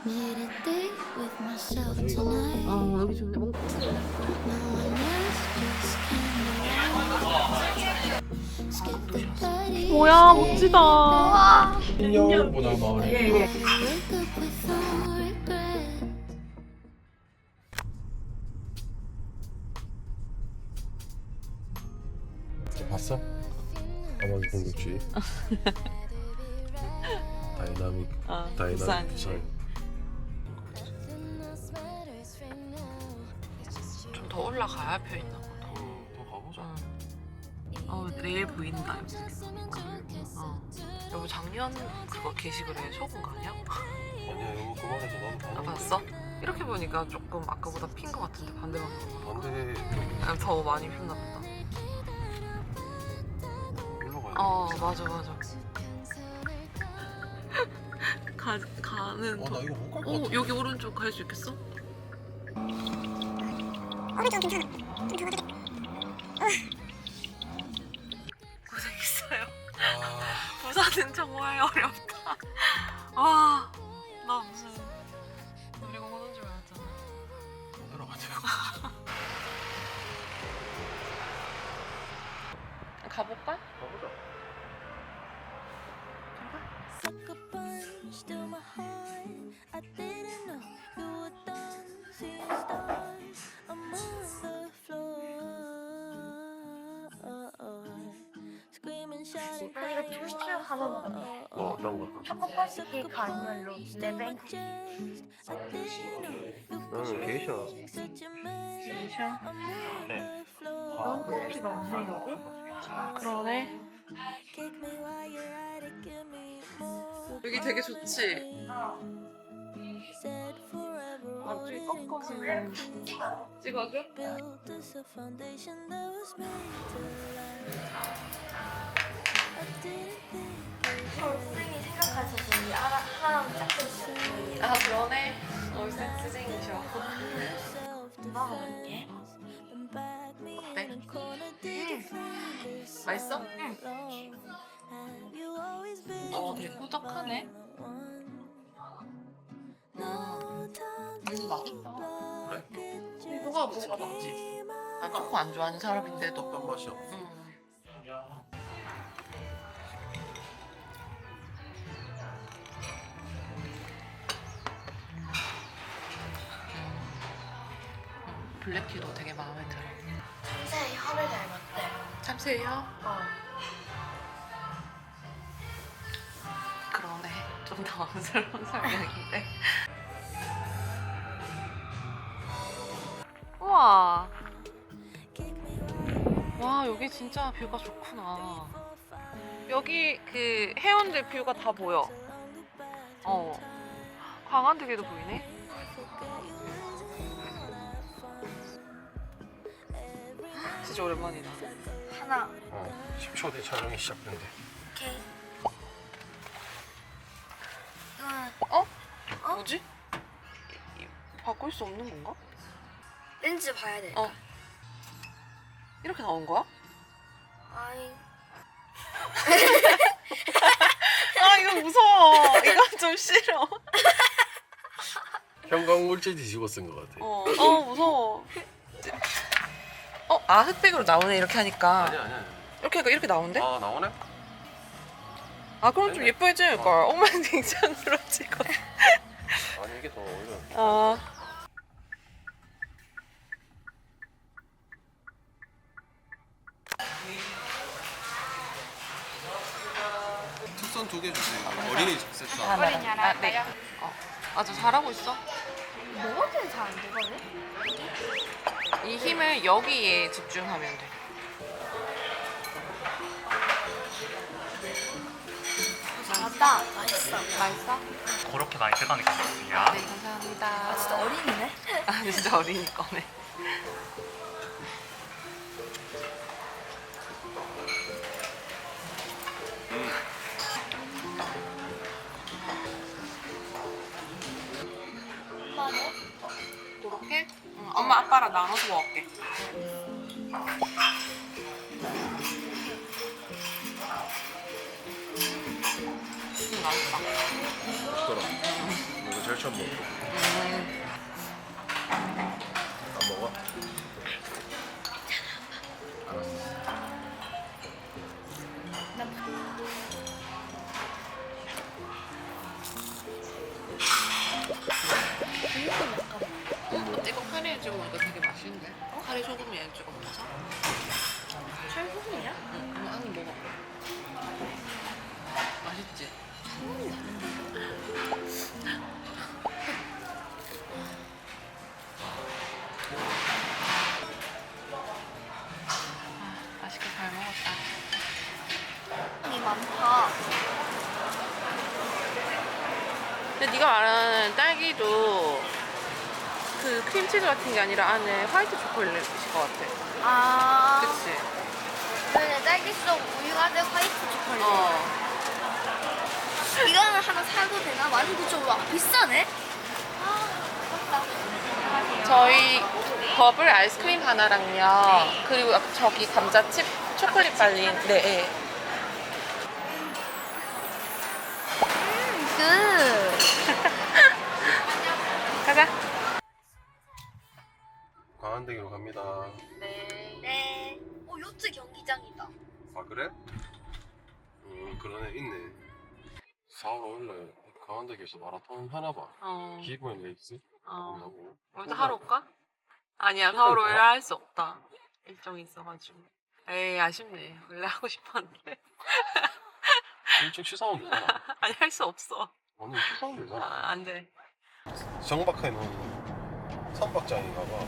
Made a date with myself tonight. 여기 좋네. 뭔가 No one else, just candlelight. Skip the party. 뭐야, 멋지다. 와. 인형보다 마을에 Wake up with no regret. 봤어? 까마귀 공격주의 다이나믹 부산. 부산. 좀 더 올라가야 펴 있나 보다. 더 가보자. 내일 보인다. 여보 작년 그거 게시글에 속은 거 아니야? 아니야 이거 그만해서 나도 아, 봤는데. 봤어? 이렇게 보니까 조금 아까보다 핀 거 같은데 반대 방향으로. 반대 더 많이 폈나 보다. 일로 가야 돼. 맞아. 가는. 나 이거 못 갈 것 같아. 여기 오른쪽 갈 수 있겠어? 오른쪽 괜찮아. 좀 더 가자. 고생했어요. 아, 부산은 정말 어렵다. 나 무슨 놀이공원 온 줄 알았잖아. 내려가자. 가볼까? 가보자. Suck a punch to my heart. I didn't know you were done seeing stars. I'm on the floor, screaming, shouting, crying. 너 어떤 거? 초코버스키 가르멜로 네뱅키. 나는 게이샤. 네. 커피가 없네 여기? 그러네. 여기 되게 좋지? 앞쪽에 꺾어지는 찍어줘? 선생님이 생각하시니 하나랑 짝꿍. 아 그러네. 센스쟁이셔. 엄마가 뭔데? 어때? 맛있어? 되게 꾸덕하네. 맛있다. 그래? 초코가 뭐가 먹지? 난 초코 안 좋아하는 사람인데도. 어떤 맛이야? 블랙티도 되게 마음에 들어. 참새 혀를 닮았대. 참새요? 그러네. 좀 당황스러운 설명인데. 우와. 와, 여기 진짜 뷰가 좋구나. 여기 그 해운대 뷰가 다 보여. 광안대교도 보이네. 진짜 오랜만이다. 하나. 10초 뒤 촬영이 시작된대. 오케이. 뭐지? 바꿀 수 없는 건가? 렌즈 봐야 돼. 이렇게 나온 거야? 아이. 이거 무서워. 이거 좀 싫어. 형광물질 뒤집어 쓴 것 같아. 무서워. 흑백으로 나오네 이렇게 하니까. 아니야. 이렇게 하니까 이렇게 나오는데? 아 나오네? 그럼 좀 예쁘게 찍을 걸. 엉망진창으로 찍어. 아니 이게 더 오히려. 특선 2개 주세요. 어린이 세트. 어린이 하나 네. 저 잘하고 있어. 뭐가 제일 잘안 되거든? 이 힘을 여기에 집중하면 돼. 잘한다. 맛있어. 맛있어? 그렇게 많이 뜨다니까 말이야. 네, 감사합니다. 진짜 어린이네. 진짜 어린이 거네. 그렇게? 엄마 아빠랑 나눠서 먹을게. 맛있다. 맛있더라. 이거 제일 추천 먹어. 안 먹어? 이거 카레에 찍어 먹으니까 되게 맛있는데? 카레 소금에 찍어 먹어서? 철분이야? 응, 그럼 한입 먹어. 맛있지? 맛있게 잘 먹었다. 이 많다. 근데 네가 말하는 딸기도 그 크림치즈 같은 게 아니라 안에 화이트 초콜릿일 것 같아. 아. 그치? 그러네, 딸기 속 우유가 된 화이트 초콜릿. 어. 이거는 하나 사도 되나? 19,500원. 비싸네? 아, 아깝다. 저희 버블 아이스크림 하나랑요. 그리고 저기 감자칩 초콜릿 발린. 네. 굿. 가자. 광안대교로 갑니다. 네. 요트 경기장이다. 아 그래? 그러네 있네. 4월 5일날 광안대교에서 마라톤 하나 봐. 어. 기부인 레이스 어. 한다고. 오늘도 하러 올까? 아니야, 4월 5일 할 수 없다. 일정이 있어가지고. 에이, 아쉽네. 원래 하고 싶었는데. 일찍 취소하면 되잖아. 아니, 할 수 없어. 오늘 취소하면 되잖아. 아, 안 돼. 정박해 놓은 선박장인가 봐.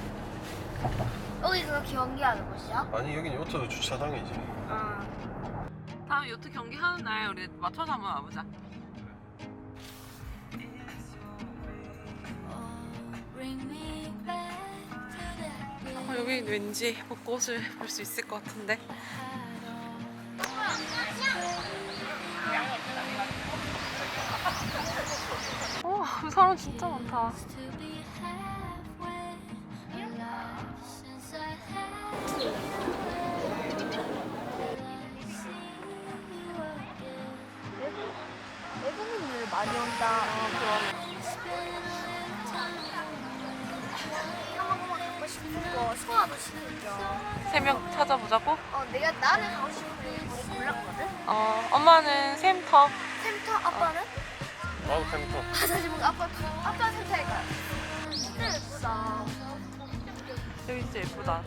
여기서 경기하는 곳이야? 아니 여긴 요트 주차장이지. 다음 요트 경기 하는 날 우리 맞춰서 한번 와보자. Bring me back to that day. 여기 왠지 벚꽃을 볼 수 있을 것 같은데. 사람 진짜 많다. To be halfway alive since I had you. 외국인들 많이 온다. 한번 갖고 싶은 거 소화도 시키죠. 3명 찾아보자고? 나는 가고 싶은 거 골랐거든. 엄마는 샘터. 템터 아빠는? 나도 캠프. 사실 뭔가 아빠 템터일 거야. 진짜 예쁘다. 여기 진짜 예쁘다.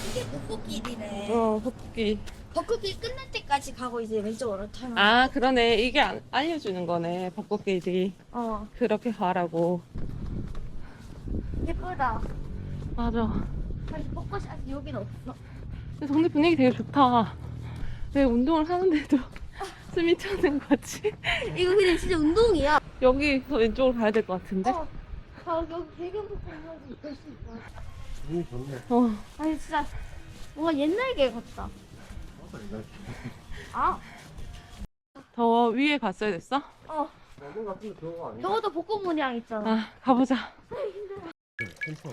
이게 벚꽃길이네. 벚꽃길. 벚꽃길 끝날 때까지 가고 이제 왼쪽으로 타면. 아, 그러네. 이게 알려주는 거네. 벚꽃길이. 그렇게 가라고. 예쁘다. 맞아. 근데 벚꽃이 아직 여긴 없어. 근데 동네 분위기 되게 좋다. 왜 운동을 하는데도 숨이 차는 거지? 이거 그냥 진짜 운동이야. 여기서 왼쪽으로 가야 될 것 같은데? 여기 배경부터 보면 볼 수 있어. 좋네. 아니 진짜 뭔가 옛날계 같다. 아, 더 위에 갔어야 됐어? 너무 같은데 그런 거 아니야? 저것도 벚꽃 문양 있잖아. 아, 가보자. 캠프.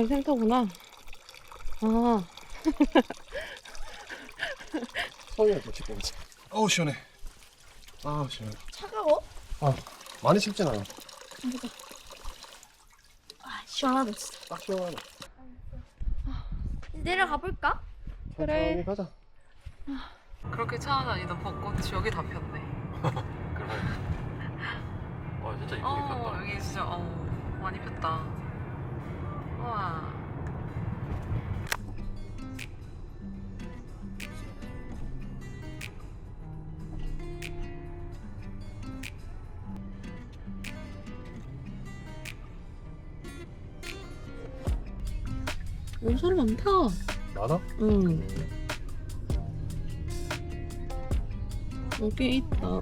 이 센터구나. 성이야 또 찍고 있지. 어우 시원해. 아 시원해. 차가워? 많이 춥진 않아. 시원하다 진짜. 딱 시원하네. 내려가 볼까? 그래. 천천히 가자. 그렇게 찾아다니던 벚꽃이 여기 다 폈네. 그래. 와 진짜 이쁘게 폈다. 여기 진짜 많이 폈다. 우와. 사람 많다. 많아? 응. 여기 있다.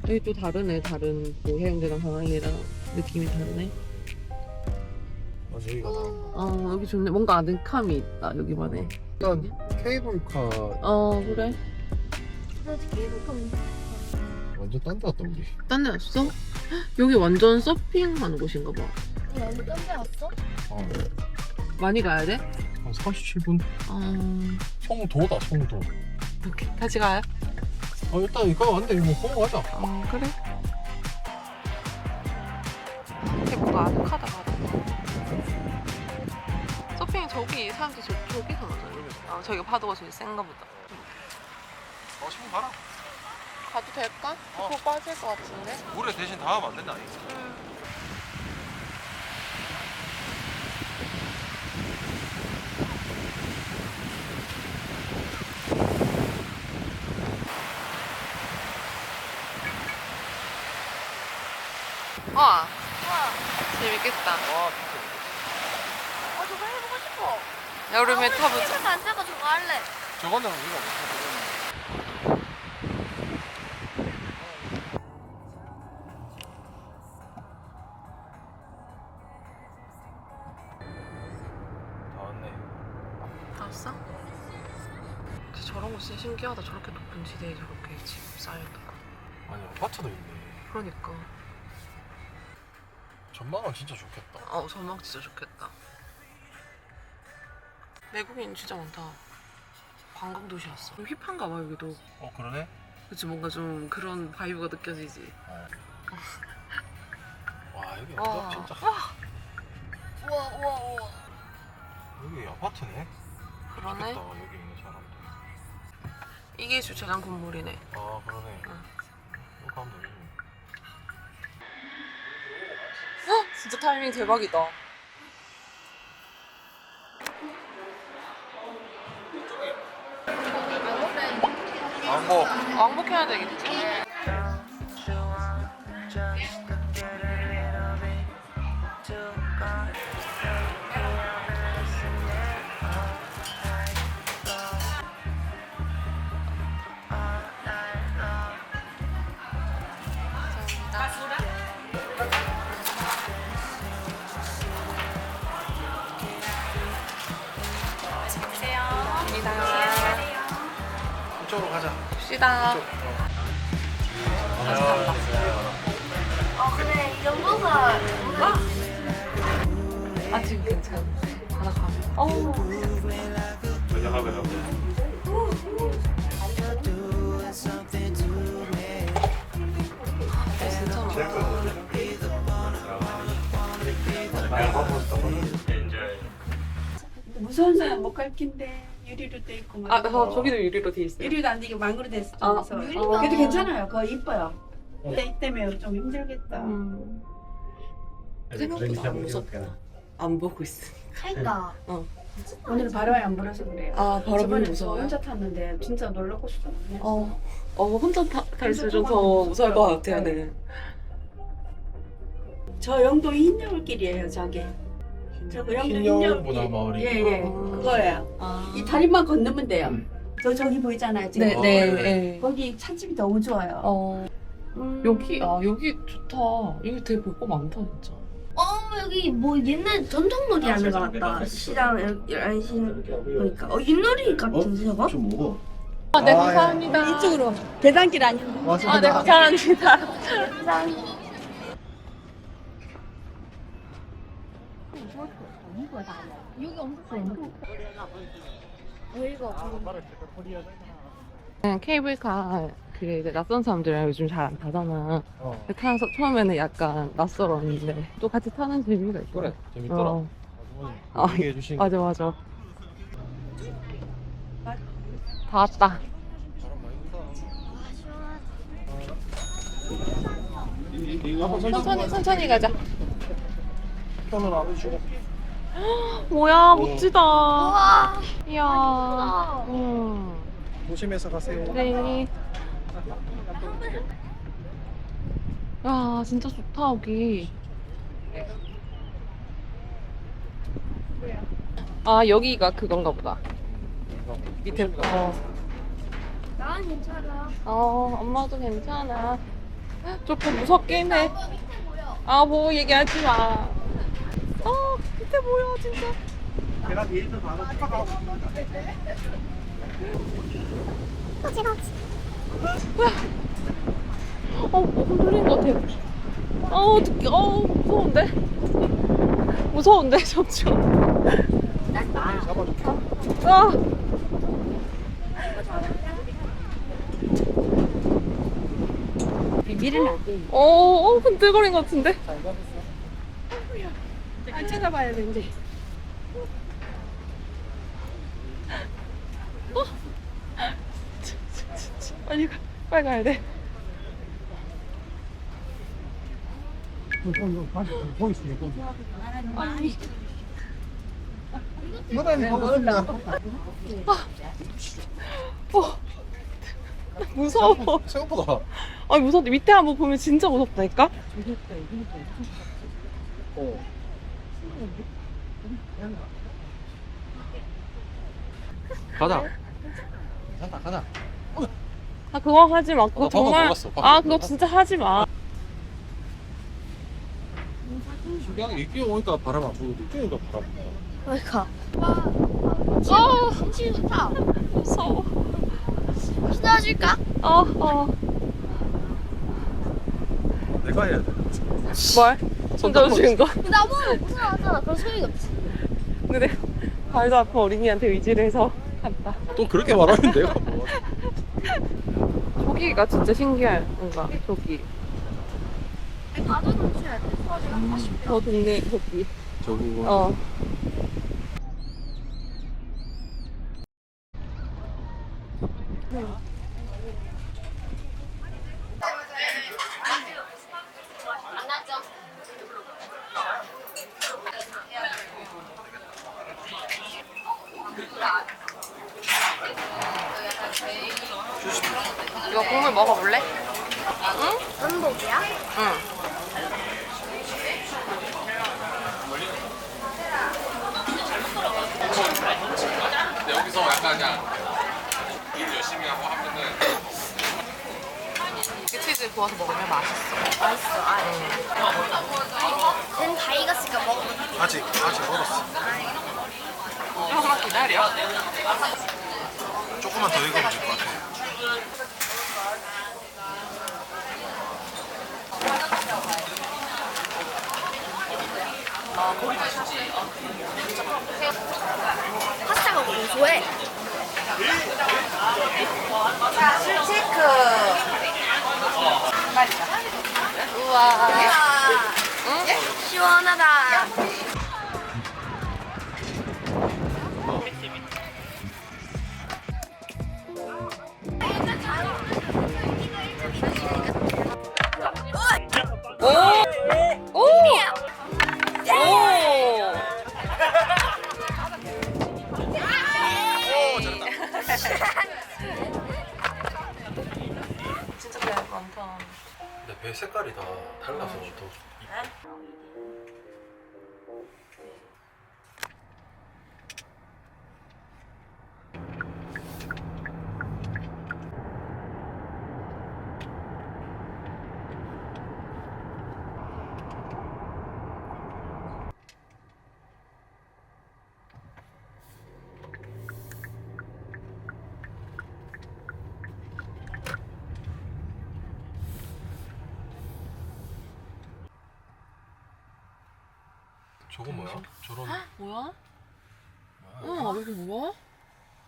여기 또 다르네. 다른 뭐 해운대랑 강릉이랑 느낌이 다르네. 여기가 나. 여기 좋네. 뭔가 아늑함이 있다. 여기만에. 일단 케이블카 그래. 완전 딴 데 왔다 우리. 딴 데 왔어? 여기 완전 서핑하는 곳인가 봐. 왜 딴데 왔어? 많이 가야 돼? 한 37분. 성도다 성도. 오케이. 같이 가요? 일단 이거 왔는데 이거 보고 가자. 그래. 이렇게 뭔가 아늑하다 받아. 서핑 저기 사람들이 저기서 하잖아. 저기가 파도가 제일 센가 보다. 지금 가라. 가도 될까? 그거 빠질 것 같은데. 물에 대신 닿으면 안 된다. 와. 재밌겠다. 저거 해보고 싶어. 여름에 타보자. 안 타고 저거 할래. 저거는 우리가 못 해. 다 왔네. 다 왔어? 진짜 저런 거 진짜 신기하다. 저렇게 높은 지대에 저렇게 집 쌓여있는 거. 아니 아파트도 있네. 그러니까. 전망은 진짜 좋겠다. 전망 진짜 좋겠다. 외국인 진짜 많다. 관광 도시였어. 좀 힙한가 봐 여기도. 그러네. 그치 뭔가 좀 그런 바이브가 느껴지지. 와 여기 와. 진짜. 우와. 여기 아파트네. 그러네. 좋겠다 여기 있는 사람들. 이게 주차장 건물이네. 그러네. 응. 여기 가면 되겠네. 진짜 타이밍 대박이다. 왕복해야 되겠지? 이쪽으로 가자. 갑시다. 근데 이 정도가 지금 괜찮아. 하나 가면. 무서운 사람 못 갈 텐데 유리로 돼 있고 막. 저기도 유리로 돼 있어요. 유리도 안 되게 망으로 됐어. 아, 그래서 유리가- 그래도 괜찮아요. 그거 이뻐요. 때 때문에 좀 힘들겠다. 생각보다 안 무섭다. 안 보고 있으니까. 그러니까 오늘 바람이 안 불어서 그래요. 바람이 저번에 무서워요? 혼자 탔는데 진짜 놀라고싶어. 혼자 탈수록 좀 더 무서울 것 같아요. 네. 저 영도 흰여울길이에요. 저게. 저거 영도 흰여울보다 마을이. 예예. 그거예요. 이 다리만 건너면 돼요. 저기 보이잖아요. 지금. 네. 거기 찻집이 너무 좋아요. 여기 좋다. 여기 되게 볼 거 많다 진짜. 여기 뭐 옛날 전통놀이 하는 거 같다. 시장 열시는 보니까 윷놀이 같은데 저거? 좀 먹어. 네 감사합니다. 이쪽으로 계단길 아니고. 네 감사합니다. 케이블카 그게 이제 낯선 사람들이랑 요즘 잘 안 타잖아. 타서 처음에는 약간 낯설었는데 또 같이 타는 재미가 있어. 그래 재밌더라. 아주머니 해주신 맞아. 다 왔다. 천천히 가자. 편을 안 해주고. 뭐야 멋지다. 우와. 이야. 조심해서 가세요. 네. 야 진짜 좋다 여기. 여기가 그건가 보다. 밑에 난 괜찮아. 엄마도 괜찮아. 조금 무섭긴 해. 뭐 얘기하지 마. 밑에 뭐야 진짜. 내가 뒤에서 바로 쫓아가고 흔들린 것 같아. 어떡해. 무서운데? 무서운데 점점. 아. 비밀은 안 돼. 흔들거린 것 같은데? 안 찾아봐야 되는데. 빨리 가, 빨리 가야 돼. 무서워. 생각보다. 아니 무섭다. 밑에 한번 보면 진짜 무섭다니까? 가자. 가자, 가자. 아 그거 하지 마. 그거 나 방금 정말. 먹었어, 방금 아 그거 먹었어. 진짜 하지 마. 그냥 이끼 오니까 바람 안 불고 이끼 오니까 바람 불고. 그러니까. 진짜 좋다. 무서워. 신어줄까? 내가 해야 돼. 뭘? 손 주는 거? 나보고 무서워하잖아. 그런 소리가 없지. 근데 발도 아픈 어린이한테 의지를 해서 간다. 또 그렇게 말하면 내가 뭐. 조기가 진짜 신기해. 뭔가 조기. 나도 놓쳐야 돼. 저 동네 조기. 저거. 이거 국물 먹어볼래? 전복이야? 응. 근데 여기서 약간 그냥 일 열심히 하고 하면은 이렇게 치즈 부어서 먹으면 맛있어. 쟤는 다 익었으니까 먹어도 돼. 아직 멀었어. 조금만 기다려. 조금만 더 익으면 될 것 같아. 파스타가 고소해. 체크. 우와. 시원하다. 오. 오. 오. 진짜 배 많다. 근데 배 색깔이 다 달라서 더 이뻐. 저거 뭐야? 저런. 뭐야? 우와 여기 뭐야?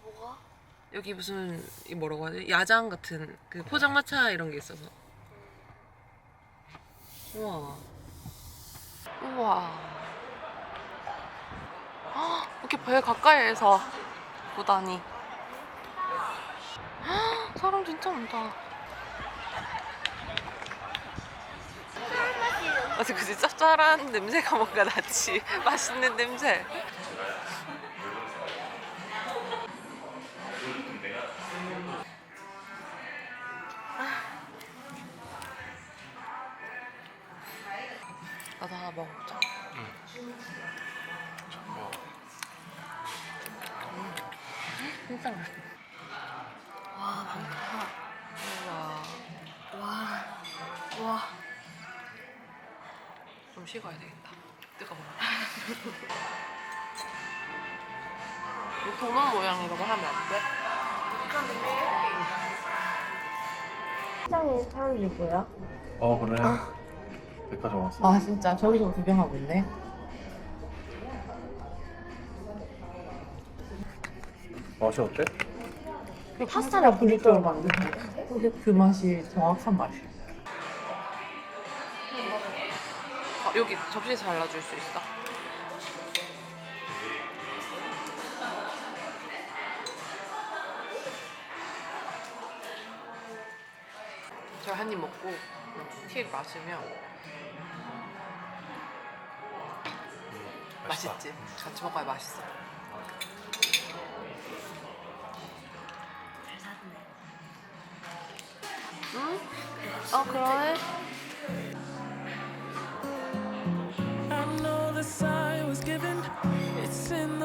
뭐가? 여기 무슨 이 뭐라고 하지? 야장 같은 그 포장마차 이런 게 있어서. 우와. 우와. 헉, 이렇게 배 가까이에서 보다니. 헉, 사람 진짜 많다. 어제 그지 짭짤한 냄새가 뭔가 나지. 맛있는 냄새. 나도 하나 먹어보자. 진짜 맛있어. 와, 많다. 우와. 와. 좀 식어야 되겠다. 뜨거워. 이 도넛 모양이라고 하면 안 돼? 시장에 사람들이 뭐야? 그래. 백화점 왔어. 아 진짜 저기서 구경하고 있네. 맛이 어때? 파스타랑 브리또를 만드는 그 맛이 정확한 맛이야. 여기 접시 잘라줄 수 있어? 저 한 입 먹고 티 마시면 맛있지? 같이 먹어야 맛있어. 응? 그러네. I know the sign was given, it's in the